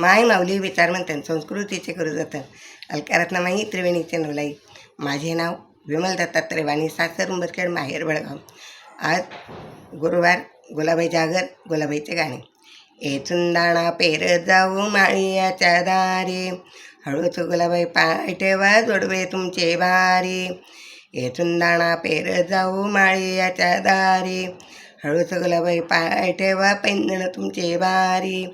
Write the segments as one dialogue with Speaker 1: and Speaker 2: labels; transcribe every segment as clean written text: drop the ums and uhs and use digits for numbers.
Speaker 1: माय माऊली विचारमंथन संस्कृतीचे करू जतन अलकारत्नामाई त्रिवेणी चॅनललाई. माझे नाव विमल दत्तात्रय वाणी, सासर उंबरखेड, माहेर बेळगाव. आज गुरुवार. गुलाबाई जागर, गुलाबाईचे गाणे. चुंदाणा पेर जाऊ माळीयाच्या दारी, हळूच गुलाबाई पाय ठेवा जोडवे तुमचे भारी. चुंदाणा पेर जाऊ माळीयाच्या दारी, हळूच गुलाबाई पाय ठेवा पैंजण तुमचे भारी.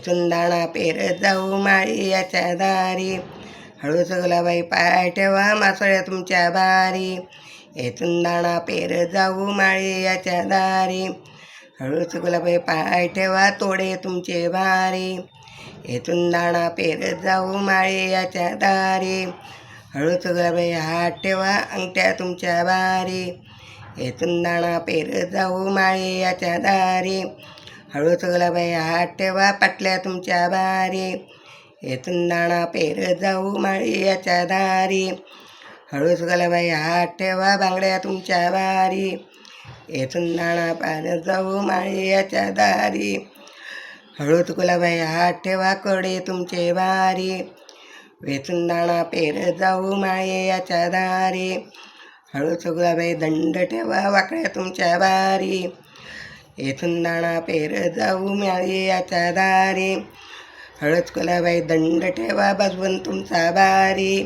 Speaker 1: चुंदाणा पेर जाऊ माळीयाच्या दारी, हळूच गुलाबाई पाय ठेवा मासोळ्या तुमच्या भारी. चुंदाणा पेर जाऊ माळीयाच्या दारी, हळूच गुलाबाई पाय ठेवा तोडे तुमचे भारी. चुंदाणा पेर जाऊ माळीयाच्या दारी, हळूच गुलाबाई हात ठेवा अंगठ्या तुमच्या भारी. चुंदाणा पेर जाऊ माळीयाच्या दारी, हळूच गुलाबाई हात ठेवा पाटल्या तुमच्या भारी. चुंदाणा पेर जाऊ माळीयाच्या दारी, हळूच गुलाबाई हात ठेवा बांगड्या तुमच्या भारी. चुंदाणा पेर जाऊ माळीयाच्या दारी, हळूच गुलाबाई हात ठेवा कडे तुमचे भारी. चुंदाणा पेर जाऊ माळीयाच्या दारी, हळूच गुलाबाई दंड ठेवा वाकड्या तुमच्या भारी. चुंदाणा पेर जाऊ माळीयाच्या दारी, हळूच गुलाबाई दंड ठेवा बसवून तुमचा भारी.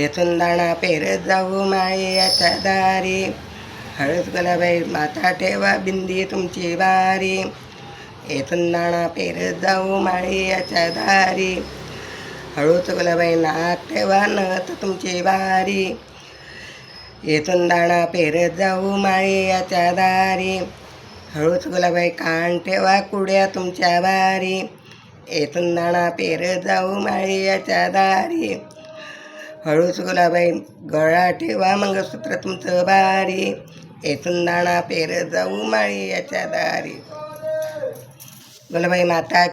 Speaker 1: चुंदाणा पेर जाऊ माळीयाच्या दारी, हळूच गुलाबाई माथा ठेवा बिंदी तुमची भारी. चुंदाणा पेर जाऊ माळीयाच्या दारी, हळूच गुलाबाई नाक ठेवा नथ तुमची भारी. चुंदाणा पेर जाऊ माळीयाच्या दारी, हळूच गुलाबाई कान ठेवा कुड्या तुमच्या भारी. चुंदाणा पेर जाऊ माळीयाच्या दारी, हळूच गुलाबाई गळा ठेवा मंगळसूत्र तुमचं भारी. चुंदाणा पेर जाऊ माळीयाच्या दारी, गुलाबाई माता